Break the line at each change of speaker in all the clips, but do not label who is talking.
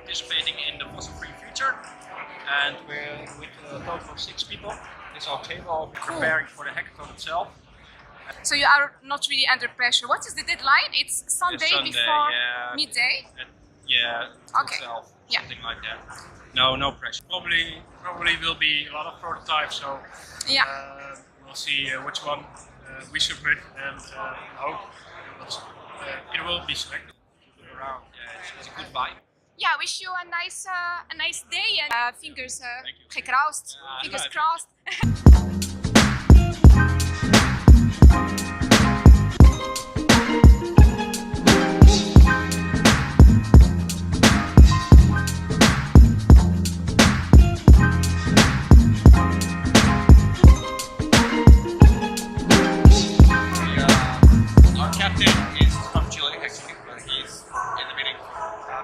participating in the fossil-free future, and we're with a total of 6 people. This is our table. We're preparing for the hackathon itself.
So you are not really under pressure. What is the deadline? It's Sunday before midday?
Yeah,
okay.
Something like that. No pressure. Probably will be a lot of prototypes, so we'll see which one we submit, and hope it will be selected. Around. Yeah, it's a good vibe.
Yeah, I wish you a nice day, and fingers crossed. Fingers crossed.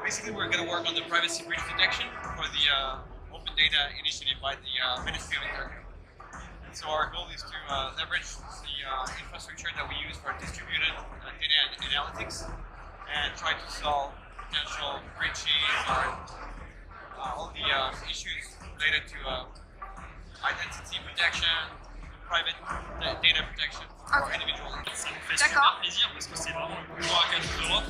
Basically, we're going to work on the privacy breach detection for the open data initiative by the Ministry of Interior. And so our goal is to leverage the infrastructure that we use for distributed data analytics and try to solve potential breaches or all the issues related to identity protection, private data protection for individuals.
Ça nous fait super plaisir parce que c'est vraiment le plus gros hackathon d'Europe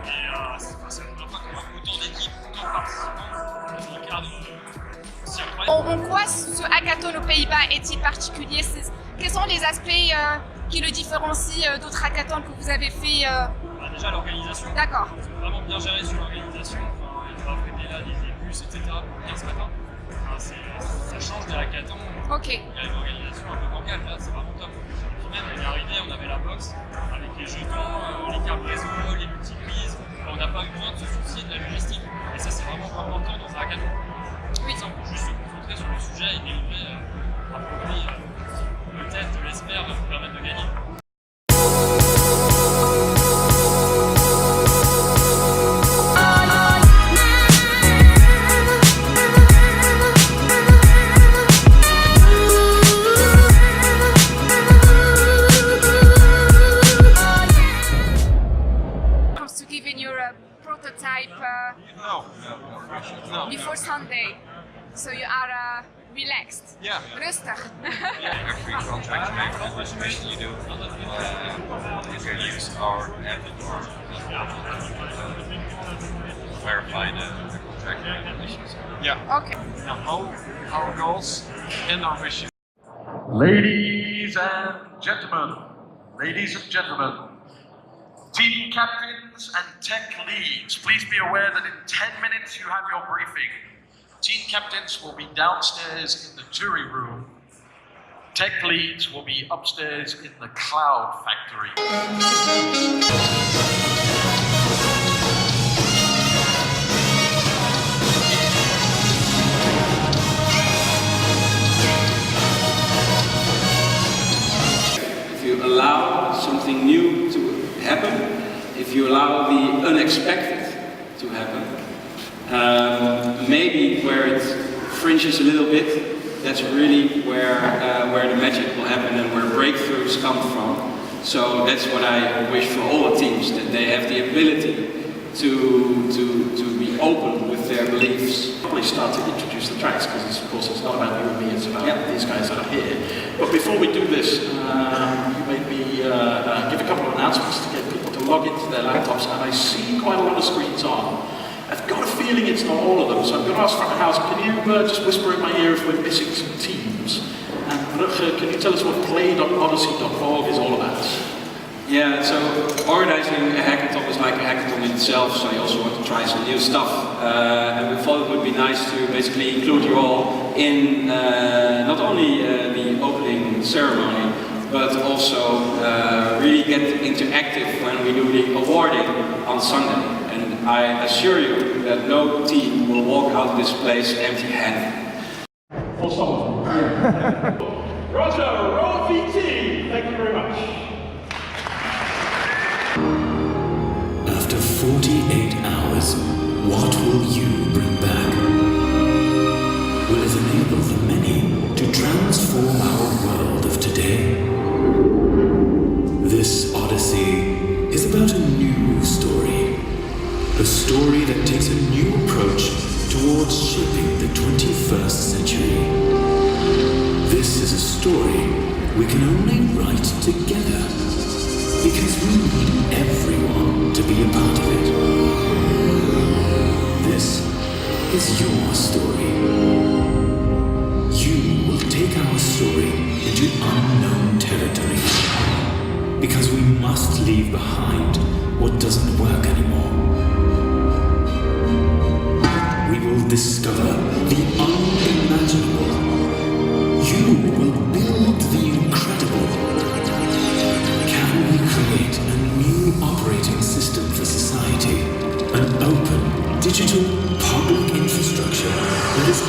et c'est la première fois qu'on voit autant d'équipes, autant de participants dans un cadre aussi incroyable.
En quoi ce hackathon aux Pays-Bas est-il particulier? Quels sont les aspects qui le différencient d'autres hackathons que vous avez fait?
Déjà l'organisation.
D'accord.
C'est vraiment bien géré sur l'organisation. Il doit prêter là des bus, etc. pour venir ce matin. Ça change des hackathons.
Ok.
Il y a une organisation un peu bancale, là c'est vraiment top. Puis même on est arrivé, on avait la box avec les jetons, les cartes réseau, les multiprises. On n'a pas eu besoin de se soucier de la logistique. Et ça c'est vraiment important dans un hackathon.
Oui.
Ça, on peut juste se concentrer sur le sujet et délivrer un produit peut-être, je l'espère, va vous permettre de gagner.
Before Sunday, so you are relaxed.
Yeah.
Rustig.
Every contract you do, you can use our editor to verify the contract conditions.
Yeah.
Okay.
Now, our goals and our mission.
Ladies and gentlemen, team captains and tech leads, please be aware that in 10 minutes you have your briefing. Team captains will be downstairs in the jury room. Tech leads will be upstairs in the cloud factory.
If you allow something new to happen, if you allow the unexpected to happen, maybe where it fringes a little bit, that's really where the magic will happen and where breakthroughs come from. So that's what I wish for all the teams, that they have the ability to be open with their beliefs.
Probably start to introduce the tracks, because of course it's not about you and me, it's about these guys that are here. But before we do this, you made me give a couple of announcements to get people to log into their laptops, and I see quite a lot of screens on. I've got a feeling it's not all of them, so I'm going to ask front of house, can you just whisper in my ear if we're missing some teams? And Brugge, can you tell us what play.odyssey.org is all about?
Yeah, so organizing a hackathon is like a hackathon in itself, so you also want to try some new stuff. And we thought it would be nice to basically include you all in not only the opening ceremony, but also really get interactive when we do the awarding on Sunday. And I assure you that no team will walk out of this place empty-handed.
For some of them. Roger, roll VT! Thank you very much.
After 48 hours, what will you bring back? Will it enable the many to transform our world of today? This Odyssey is about a new story, a story that takes a new approach towards shaping the 21st century. This is a story we can only write together, because we need everyone to be a part of it. This is your story. You will take our story into unknown territory, because we must leave behind what doesn't work anymore. We will discover the unimaginable. You will build the incredible. Can we create a new operating system for society? An open, digital, public infrastructure that is